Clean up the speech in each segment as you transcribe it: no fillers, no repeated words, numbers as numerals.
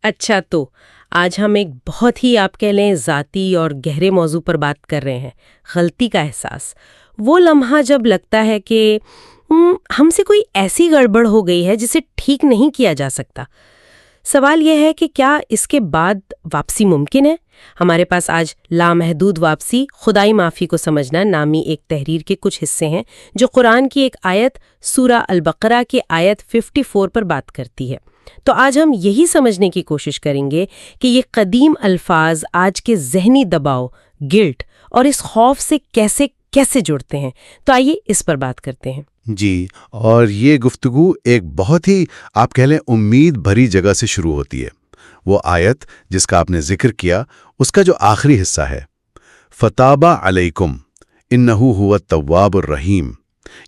اچھا تو آج ہم ایک بہت ہی آپ کہہ لیں ذاتی اور گہرے موضوع پر بات کر رہے ہیں، غلطی کا احساس۔ وہ لمحہ جب لگتا ہے کہ ہم سے کوئی ایسی گڑبڑ ہو گئی ہے جسے ٹھیک نہیں کیا جا سکتا۔ سوال یہ ہے کہ کیا اس کے بعد واپسی ممکن ہے؟ ہمارے پاس آج لامحدود واپسی خدائی معافی کو سمجھنا نامی ایک تحریر کے کچھ حصے ہیں جو قرآن کی ایک آیت سورہ البقرہ کی آیت 54 پر بات کرتی ہے۔ تو آج ہم یہی سمجھنے کی کوشش کریں گے کہ یہ قدیم الفاظ آج کے ذہنی دباؤ، گلٹ اور اس خوف سے کیسے جڑتے ہیں۔ تو آئیے اس پر بات کرتے ہیں۔ جی، اور یہ گفتگو ایک بہت ہی آپ کہہ لیں امید بھری جگہ سے شروع ہوتی ہے۔ وہ آیت جس کا آپ نے ذکر کیا، اس کا جو آخری حصہ ہے، فتابہ علیکم انہو هو التواب الرحیم،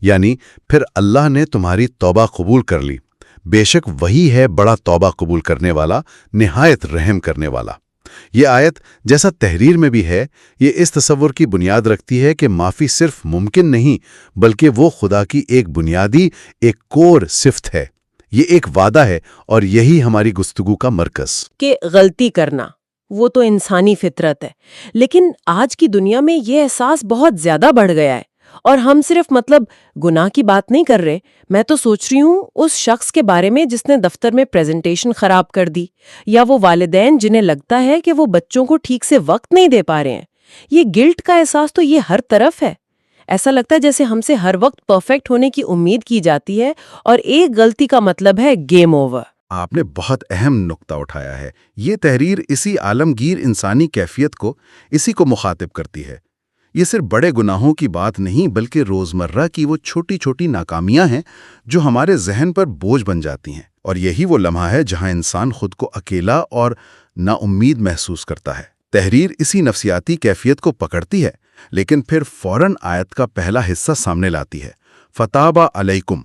یعنی پھر اللہ نے تمہاری توبہ قبول کر لی، بے شک وہی ہے بڑا توبہ قبول کرنے والا، نہایت رحم کرنے والا۔ یہ آیت جیسا تحریر میں بھی ہے، یہ اس تصور کی بنیاد رکھتی ہے کہ معافی صرف ممکن نہیں بلکہ وہ خدا کی ایک بنیادی، ایک کور صفت ہے۔ یہ ایک وعدہ ہے اور یہی ہماری گفتگو کا مرکز۔ کہ غلطی کرنا وہ تو انسانی فطرت ہے، لیکن آج کی دنیا میں یہ احساس بہت زیادہ بڑھ گیا ہے، اور ہم صرف گناہ کی بات نہیں کر رہے۔ میں تو سوچ رہی ہوں اس شخص کے بارے میں جس نے دفتر میں پریزنٹیشن خراب کر دی، یا وہ والدین جنہیں لگتا ہے کہ وہ بچوں کو ٹھیک سے وقت نہیں دے پا رہے ہیں۔ یہ گلٹ کا احساس تو یہ ہر طرف ہے۔ ایسا لگتا ہے جیسے ہم سے ہر وقت پرفیکٹ ہونے کی امید کی جاتی ہے، اور ایک غلطی کا مطلب ہے گیم اوور۔ آپ نے بہت اہم نقطہ اٹھایا ہے۔ یہ تحریر اسی عالمگیر انسانی کیفیت کو، اسی کو مخاطب کرتی ہے۔ یہ صرف بڑے گناہوں کی بات نہیں بلکہ روزمرہ کی وہ چھوٹی چھوٹی ناکامیاں ہیں جو ہمارے ذہن پر بوجھ بن جاتی ہیں، اور یہی وہ لمحہ ہے جہاں انسان خود کو اکیلا اور نا امید محسوس کرتا ہے۔ تحریر اسی نفسیاتی کیفیت کو پکڑتی ہے، لیکن پھر فوراً آیت کا پہلا حصہ سامنے لاتی ہے، فتابہ علیکم،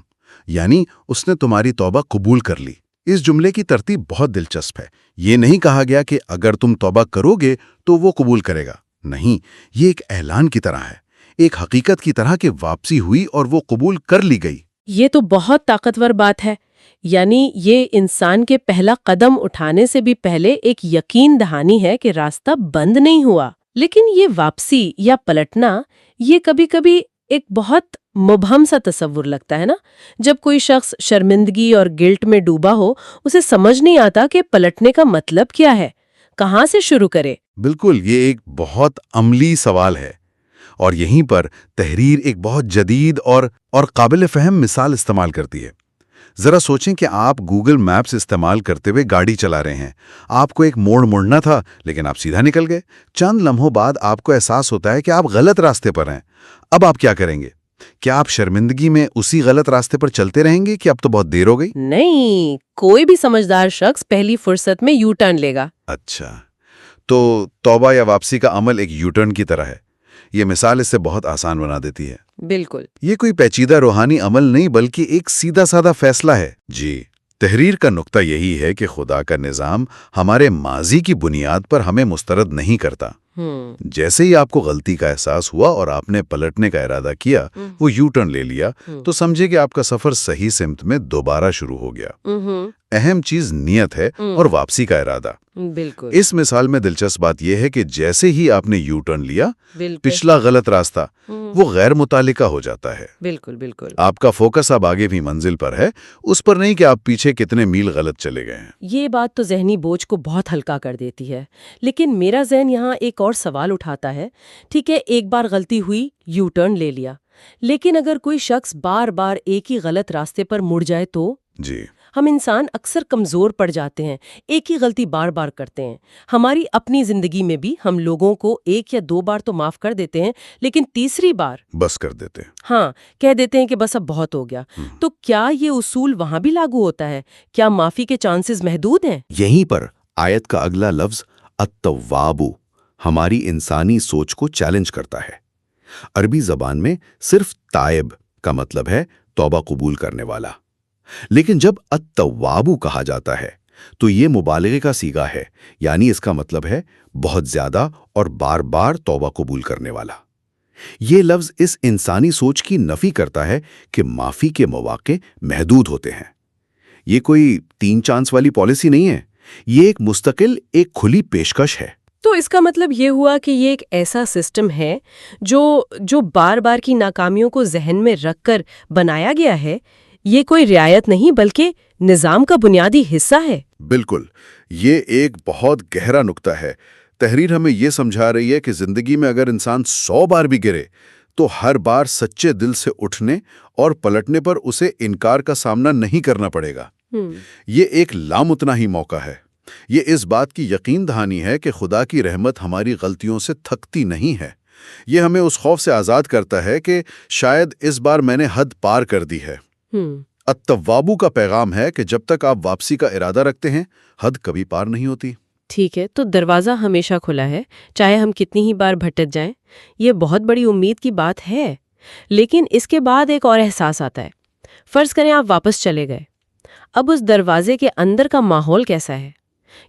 یعنی اس نے تمہاری توبہ قبول کر لی۔ اس جملے کی ترتیب بہت دلچسپ ہے۔ یہ نہیں کہا گیا کہ اگر تم توبہ کرو گے تو وہ قبول کرے گا، نہیں، یہ ایک اعلان کی طرح ہے، ایک حقیقت کی طرح کہ واپسی ہوئی اور وہ قبول کر لی گئی۔ یہ تو بہت طاقتور بات ہے، یعنی یہ انسان کے پہلا قدم اٹھانے سے بھی پہلے ایک یقین دہانی ہے کہ راستہ بند نہیں ہوا۔ لیکن یہ واپسی یا پلٹنا، یہ کبھی کبھی ایک بہت مبہم سا تصور لگتا ہے نا۔ جب کوئی شخص شرمندگی اور گلٹ میں ڈوبا ہو، اسے سمجھ نہیں آتا کہ پلٹنے کا مطلب کیا ہے، کہاں سے شروع کرے۔ بالکل، یہ ایک بہت عملی سوال ہے، اور یہیں پر تحریر ایک بہت جدید اور قابل فہم مثال استعمال کرتی ہے۔ ذرا سوچیں کہ آپ گوگل میپس استعمال کرتے ہوئے گاڑی چلا رہے ہیں، آپ کو ایک موڑ مڑنا تھا لیکن آپ سیدھا نکل گئے۔ چند لمحوں بعد آپ کو احساس ہوتا ہے کہ آپ غلط راستے پر ہیں۔ اب آپ کیا کریں گے؟ کیا آپ شرمندگی میں اسی غلط راستے پر چلتے رہیں گے کہ اب تو بہت دیر ہو گئی؟ نہیں، کوئی بھی سمجھدار شخص پہلی فرصت میں یو ٹرن لے گا۔ اچھا، تو توبہ یا واپسی کا عمل ایک یو ٹرن کی طرح ہے۔ یہ مثال اس سے بہت آسان بنا دیتی ہے۔ بالکل، یہ کوئی پیچیدہ روحانی عمل نہیں بلکہ ایک سیدھا سادہ فیصلہ ہے۔ جی، تحریر کا نقطہ یہی ہے کہ خدا کا نظام ہمارے ماضی کی بنیاد پر ہمیں مسترد نہیں کرتا۔ جیسے ہی آپ کو غلطی کا احساس ہوا اور آپ نے پلٹنے کا ارادہ کیا، وہ یو ٹرن لے لیا، تو سمجھے کہ آپ کا سفر صحیح سمت میں دوبارہ شروع ہو گیا۔ اہم چیز نیت ہے اور واپسی کا ارادہ۔ بالکل، اس مثال میں دلچسپ بات یہ ہے کہ جیسے ہی آپ نے یو ٹرن لیا، پچھلا غلط راستہ وہ غیر متعلقہ ہو جاتا ہے۔ بالکل بالکل، آپ کا فوکس اب آگے بھی منزل پر ہے، اس پر نہیں کہ آپ پیچھے کتنے میل غلط چلے گئے ہیں۔ یہ بات تو ذہنی بوجھ کو بہت ہلکا کر دیتی ہے، لیکن میرا ذہن یہاں ایک اور سوال اٹھاتا ہے۔ ٹھیک ہے، ایک بار غلطی ہوئی، یو ٹرن لے لیا، لیکن اگر کوئی شخص بار بار ایک ہی غلط راستے پر مڑ جائے تو؟ جی، ہم انسان اکثر کمزور پڑ جاتے ہیں، ایک ہی غلطی بار بار کرتے ہیں۔ ہماری اپنی زندگی میں بھی ہم لوگوں کو ایک یا دو بار تو معاف کر دیتے ہیں، لیکن تیسری بار بس کر دیتے ہیں۔ ہاں، کہہ دیتے ہیں کہ بس اب بہت ہو گیا۔ تو کیا یہ اصول وہاں بھی لاگو ہوتا ہے؟ کیا معافی کے چانسز محدود ہیں؟ یہیں پر آیت کا اگلا لفظ التواب ہماری انسانی سوچ کو چیلنج کرتا ہے۔ عربی زبان میں صرف تائب کا مطلب ہے توبہ قبول کرنے والا، لیکن جب التواب کہا جاتا ہے تو یہ مبالغے کا صیغہ ہے، یعنی اس کا مطلب ہے بہت زیادہ اور بار بار توبہ قبول کرنے والا۔ یہ لفظ اس انسانی سوچ کی نفی کرتا ہے کہ معافی کے مواقع محدود ہوتے ہیں۔ یہ کوئی 3 چانس والی پالیسی نہیں ہے یہ ایک مستقل ایک کھلی پیشکش ہے۔ تو اس کا مطلب یہ ہوا کہ یہ ایک ایسا سسٹم ہے جو بار بار کی ناکامیوں کو ذہن میں رکھ کر بنایا گیا ہے۔ یہ کوئی رعایت نہیں بلکہ نظام کا بنیادی حصہ ہے۔ بالکل، یہ ایک بہت گہرا نقطہ ہے۔ تحریر ہمیں یہ سمجھا رہی ہے کہ زندگی میں اگر انسان 100 بار بھی گرے تو ہر بار سچے دل سے اٹھنے اور پلٹنے پر اسے انکار کا سامنا نہیں کرنا پڑے گا۔ یہ ایک لامتناہی موقع ہے۔ یہ اس بات کی یقین دہانی ہے کہ خدا کی رحمت ہماری غلطیوں سے تھکتی نہیں ہے۔ یہ ہمیں اس خوف سے آزاد کرتا ہے کہ شاید اس بار میں نے حد پار کر دی ہے۔ التوابو کا پیغام ہے کہ جب تک آپ واپسی کا ارادہ رکھتے ہیں، حد کبھی پار نہیں ہوتی۔ ٹھیک ہے، تو دروازہ ہمیشہ کھلا ہے، چاہے ہم کتنی ہی بار بھٹک جائیں۔ یہ بہت بڑی امید کی بات ہے۔ لیکن اس کے بعد ایک اور احساس آتا ہے۔ فرض کریں آپ واپس چلے گئے، اب اس دروازے کے اندر کا ماحول کیسا ہے؟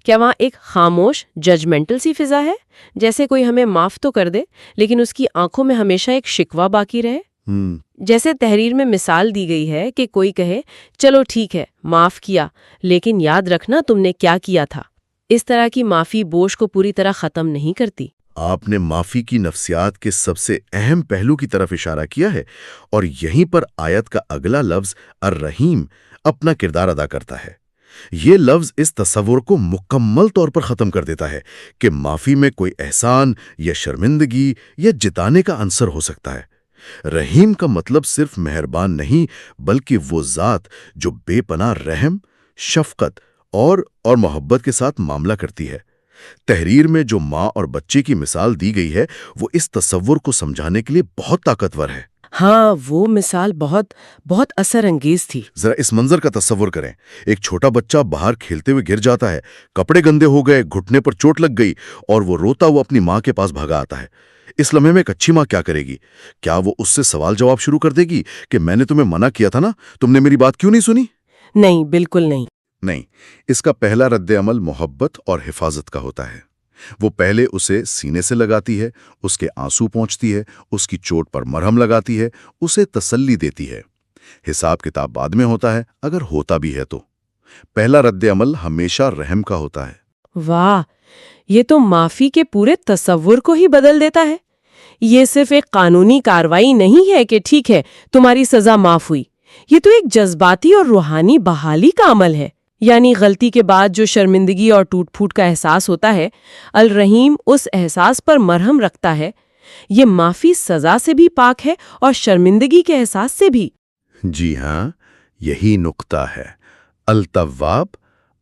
کیا وہاں ایک خاموش ججمنٹل سی فضا ہے، جیسے کوئی ہمیں معاف تو کر دے لیکن اس کی آنکھوں میں ہمیشہ ایک شکوہ باقی رہے؟ جیسے تحریر میں مثال دی گئی ہے کہ کوئی کہے چلو ٹھیک ہے معاف کیا، لیکن یاد رکھنا تم نے کیا کیا تھا۔ اس طرح کی معافی بوجھ کو پوری طرح ختم نہیں کرتی۔ آپ نے معافی کی نفسیات کے سب سے اہم پہلو کی طرف اشارہ کیا ہے، اور یہیں پر آیت کا اگلا لفظ الرحیم اپنا کردار ادا کرتا ہے۔ یہ لفظ اس تصور کو مکمل طور پر ختم کر دیتا ہے کہ معافی میں کوئی احسان یا شرمندگی یا جتانے کا عنصر ہو سکتا ہے۔ رحیم کا مطلب صرف مہربان نہیں، بلکہ وہ ذات جو بے پناہ رحم، شفقت اور محبت کے ساتھ معاملہ کرتی ہے۔ تحریر میں جو ماں اور بچے کی مثال دی گئی ہے وہ اس تصور کو سمجھانے کے لیے بہت طاقتور ہے۔ ہاں، وہ مثال بہت اثر انگیز تھی۔ ذرا اس منظر کا تصور کریں۔ ایک چھوٹا بچہ باہر کھیلتے ہوئے گر جاتا ہے، کپڑے گندے ہو گئے، گھٹنے پر چوٹ لگ گئی، اور وہ روتا ہوا اپنی ماں کے پاس بھاگا آتا ہے۔ اس لمحے میں ایک اچھی ماں کیا کرے گی؟ کیا وہ اس سے سوال جواب شروع کر دے گی کہ میں نے تمہیں منع کیا تھا نا، تم نے میری بات کیوں نہیں سنی؟ نہیں، بالکل نہیں۔ نہیں، اس کا پہلا رد عمل محبت اور حفاظت کا ہوتا ہے۔ وہ پہلے اسے سینے سے لگاتی ہے، اس کے آنسو پونچھتی ہے، اس کی چوٹ پر مرہم لگاتی ہے، اسے تسلی دیتی ہے۔ حساب کتاب بعد میں ہوتا ہے، اگر ہوتا بھی ہے تو۔ پہلا رد عمل ہمیشہ رحم کا ہوتا ہے۔ واہ، یہ تو معافی کے پورے تصور کو ہی بدل دیتا ہے۔ یہ صرف ایک قانونی کارروائی نہیں ہے کہ ٹھیک ہے تمہاری سزا معاف ہوئی، یہ تو ایک جذباتی اور روحانی بحالی کا عمل ہے۔ یعنی غلطی کے بعد جو شرمندگی اور ٹوٹ پھوٹ کا احساس ہوتا ہے، الرحیم اس احساس پر مرہم رکھتا ہے۔ یہ معافی سزا سے بھی پاک ہے اور شرمندگی کے احساس سے بھی۔ جی ہاں، یہی نقطہ ہے۔ التواب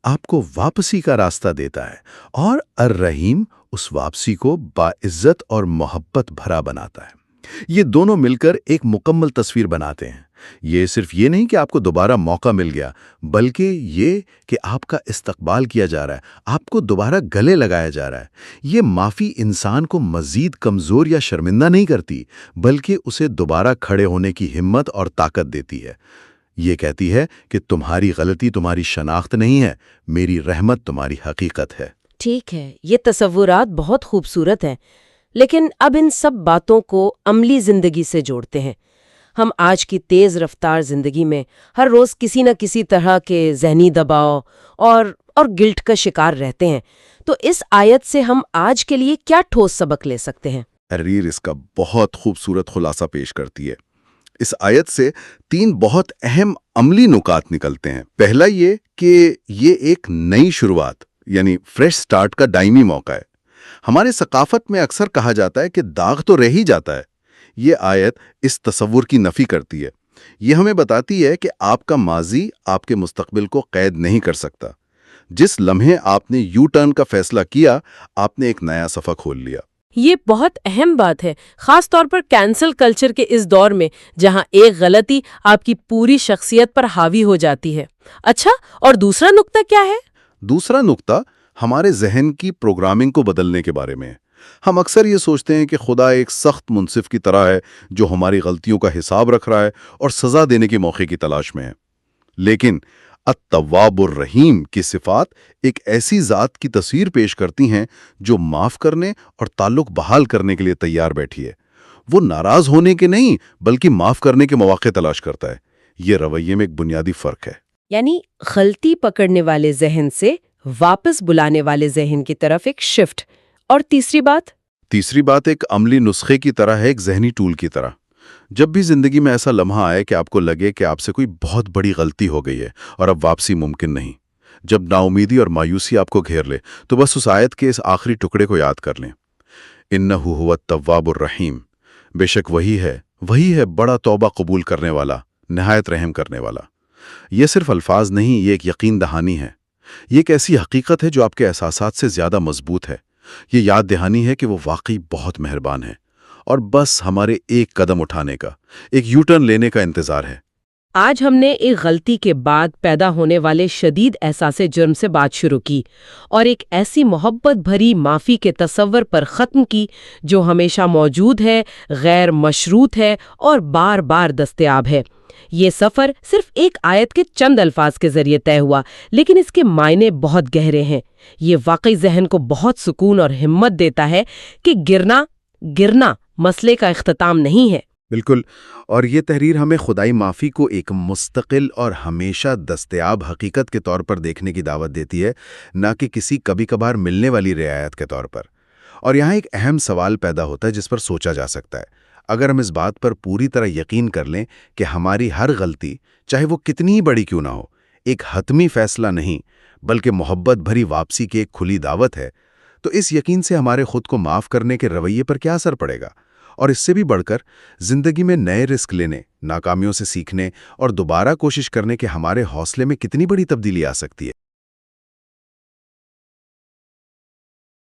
آپ کو واپسی کا راستہ دیتا ہے، اور الرحیم اس واپسی کو باعزت اور محبت بھرا بناتا ہے۔ یہ دونوں مل کر ایک مکمل تصویر بناتے ہیں۔ یہ صرف یہ نہیں کہ آپ کو دوبارہ موقع مل گیا، بلکہ یہ کہ آپ کا استقبال کیا جا رہا ہے، آپ کو دوبارہ گلے لگایا جا رہا ہے۔ یہ معافی انسان کو مزید کمزور یا شرمندہ نہیں کرتی، بلکہ اسے دوبارہ کھڑے ہونے کی ہمت اور طاقت دیتی ہے۔ یہ کہتی ہے کہ تمہاری غلطی تمہاری شناخت نہیں ہے، میری رحمت تمہاری حقیقت ہے۔ ٹھیک ہے، یہ تصورات بہت خوبصورت ہیں، لیکن اب ان سب باتوں کو عملی زندگی سے جوڑتے ہیں۔ ہم آج کی تیز رفتار زندگی میں ہر روز کسی نہ کسی طرح کے ذہنی دباؤ اور گلٹ کا شکار رہتے ہیں۔ تو اس آیت سے ہم آج کے لیے کیا ٹھوس سبق لے سکتے ہیں؟ تحریر اس کا بہت خوبصورت خلاصہ پیش کرتی ہے۔ اس آیت سے 3 بہت اہم عملی نکات نکلتے ہیں۔ پہلا یہ کہ یہ ایک نئی شروعات یعنی فریش سٹارٹ کا دائمی موقع ہے۔ ہمارے ثقافت میں اکثر کہا جاتا ہے کہ داغ تو رہ ہی جاتا ہے۔ یہ آیت اس تصور کی نفی کرتی ہے۔ یہ ہمیں بتاتی ہے کہ آپ کا ماضی آپ کے مستقبل کو قید نہیں کر سکتا۔ جس لمحے آپ نے یو ٹرن کا فیصلہ کیا، آپ نے ایک نیا صفحہ کھول لیا۔ یہ بہت اہم بات ہے، خاص طور پر کینسل کلچر کے اس دور میں جہاں ایک غلطی آپ کی پوری شخصیت پر حاوی ہو جاتی ہے۔ اچھا، اور دوسرا نقطہ کیا ہے؟ دوسرا نقطہ ہمارے ذہن کی پروگرامنگ کو بدلنے کے بارے میں ہے۔ ہم اکثر یہ سوچتے ہیں کہ خدا ایک سخت منصف کی طرح ہے جو ہماری غلطیوں کا حساب رکھ رہا ہے اور سزا دینے کے موقع کی تلاش میں ہے۔ لیکن التواب الرحیم کی صفات ایک ایسی ذات کی تصویر پیش کرتی ہیں جو معاف کرنے اور تعلق بحال کرنے کے لیے تیار بیٹھی ہے۔ وہ ناراض ہونے کے نہیں بلکہ معاف کرنے کے مواقع تلاش کرتا ہے۔ یہ رویے میں ایک بنیادی فرق ہے۔ یعنی غلطی پکڑنے والے ذہن سے واپس بلانے والے ذہن کی طرف ایک شفٹ۔ اور تیسری بات ایک عملی نسخے کی طرح ہے، ایک ذہنی ٹول کی طرح۔ جب بھی زندگی میں ایسا لمحہ آئے کہ آپ کو لگے کہ آپ سے کوئی بہت بڑی غلطی ہو گئی ہے اور اب واپسی ممکن نہیں، جب ناامیدی اور مایوسی آپ کو گھیر لے، تو بس اس آیت کے اس آخری ٹکڑے کو یاد کر لیں، اِنَّهُ هُوَ التَّوَّابُ الرَّحِيمُ، بے شک وہی ہے بڑا توبہ قبول کرنے والا، نہایت رحم کرنے والا۔ یہ صرف الفاظ نہیں، یہ ایک یقین دہانی ہے، یہ ایک ایسی حقیقت ہے جو آپ کے احساسات سے زیادہ مضبوط ہے۔ یہ یاد دہانی ہے کہ وہ واقعی بہت مہربان ہے، اور بس ہمارے ایک قدم اٹھانے کا، ایک یو ٹرن لینے کا انتظار ہے۔ آج ہم نے ایک غلطی کے بعد پیدا ہونے والے شدید احساس جرم سے بات شروع کی، اور ایک ایسی محبت بھری معافی کے تصور پر ختم کی جو ہمیشہ موجود ہے، غیر مشروط ہے اور بار بار دستیاب ہے۔ یہ سفر صرف ایک آیت کے چند الفاظ کے ذریعے طے ہوا، لیکن اس کے معنی بہت گہرے ہیں۔ یہ واقعی ذہن کو بہت سکون اور ہمت دیتا ہے کہ گرنا مسئلے کا اختتام نہیں ہے۔ بالکل، اور یہ تحریر ہمیں خدائی معافی کو ایک مستقل اور ہمیشہ دستیاب حقیقت کے طور پر دیکھنے کی دعوت دیتی ہے، نہ کہ کسی کبھی کبھار ملنے والی رعایت کے طور پر۔ اور یہاں ایک اہم سوال پیدا ہوتا ہے جس پر سوچا جا سکتا ہے۔ اگر ہم اس بات پر پوری طرح یقین کر لیں کہ ہماری ہر غلطی، چاہے وہ کتنی بڑی کیوں نہ ہو، ایک حتمی فیصلہ نہیں بلکہ محبت بھری واپسی کی ایک کھلی دعوت ہے، تو اس یقین سے ہمارے خود کو معاف کرنے کے رویے پر کیا اثر پڑے گا؟ اور اس سے بھی بڑھ کر زندگی میں نئے رسک لینے، ناکامیوں سے سیکھنے اور دوبارہ کوشش کرنے کے ہمارے حوصلے میں کتنی بڑی تبدیلی آ سکتی ہے۔